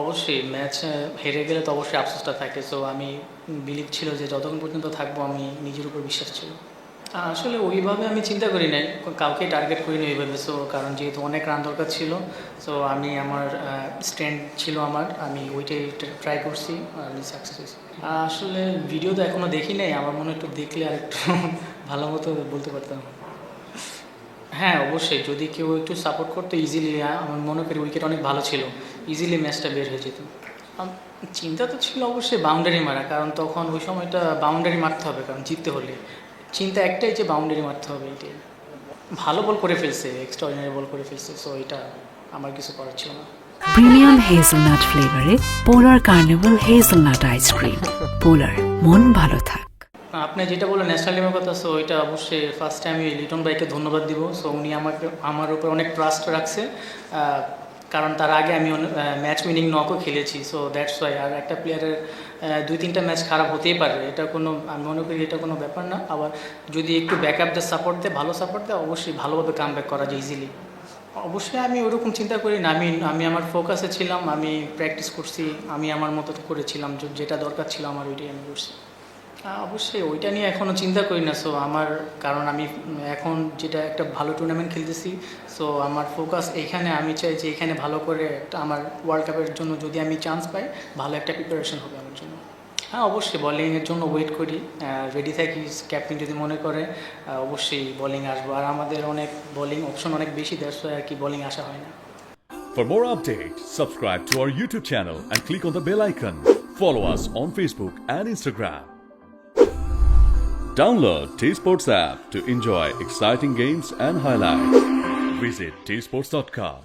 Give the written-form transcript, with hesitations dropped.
অবশ্যই ম্যাচ হেরে গেলে তো অবশ্যই আফসোসটা থাকে। সো আমি বিলিভ ছিল যে যতক্ষণ পর্যন্ত থাকবো আমি নিজের উপর বিশ্বাস ছিল। আসলে ওইভাবে আমি চিন্তা করি নাই, কাউকে টার্গেট করিনি ওইভাবে। সো কারণ যেহেতু অনেক রান দরকার ছিল, সো আমি আমার স্ট্রেন্থ ছিল আমার, আমি ওইটাই ট্রাই করছি, আমি সাকসেস হয়েছি। আসলে ভিডিও তো এখনও দেখি নাই, আমার মনে হয় একটু দেখলে আর একটু ভালো মতো বলতে পারতাম। হ্যাঁ অবশ্যই, যদি কেউ একটু সাপোর্ট করতো ইজিলি, আমার মনে করি উইকেট অনেক ভালো ছিল, ইজিলি ম্যাচটা বের হয়ে যেত। চিন্তা তো ছিল অবশ্যই বাউন্ডারি মারা, কারণ তখন ওই সময়টা বাউন্ডারি মারতে হবে, কারণ জিততে হলে চিন্তা একটাই যে বাউন্ডারি মারতে হবে, এটাই। ভালো বল করে ফেলছে, এক্সট্রাঅর্ডিনারি বল করে ফেলছে, সো এটা আমার কিছু করার ছিল না। প্রিমিয়াম হেজেলনাট ফ্লেভারে পোলার কার্নিভাল হেজেলনাট আইসক্রিম। পোলার, মন ভালো থাক। আপনি যেটা বললেন ন্যাশনাল টিমের কথা, সো এটা অবশ্যই ফার্স্টে আমি লিটন ভাইকে ধন্যবাদ দিব। সো উনি আমার উপর অনেক ট্রাস্ট রাখছে, কারণ তার আগে আমি ম্যাচ উইনিং নকও খেলেছি। So that's why. আর একটা প্লেয়ারের 2-3টা ম্যাচ খারাপ হতেই পারে, এটা কোনো, আমি মনে করি এটা কোনো ব্যাপার না। আবার যদি একটু ব্যাকআপ দেয়, সাপোর্ট দেয়, ভালো সাপোর্ট দেয়, অবশ্যই ভালোভাবে কাম ব্যাক করা যায় ইজিলি। অবশ্যই আমি ওরকম চিন্তা করি না, আমি আমার ফোকাসে ছিলাম, আমি প্র্যাকটিস করছি, আমি আমার মতো করেছিলাম, যেটা দরকার ছিল আমার ওইটাই আমি করছি। অবশ্যই ওইটা নিয়ে এখনও চিন্তা করি না। সো আমার, কারণ আমি এখন যেটা একটা ভালো টুর্নামেন্ট খেলতেছি, সো আমার ফোকাস এইখানে, আমি চাই যে এখানে ভালো করে একটা আমার ওয়ার্ল্ড কাপের জন্য যদি আমি চান্স পাই, ভালো একটা প্রিপারেশন হবে আমার জন্য। হ্যাঁ অবশ্যই বোলিংয়ের জন্য ওয়েট করি, রেডি থাকি, ক্যাপ্টেন যদি মনে করে অবশ্যই বোলিং আসবো। আর আমাদের অনেক বোলিং অপশন অনেক বেশি, দেশ আর কি বোলিং আসা হয় না। For more updates, subscribe to our YouTube channel and click on the bell icon. Follow us on Facebook and Instagram. Download T Sports app to enjoy exciting games and highlights. Visit tsports.com.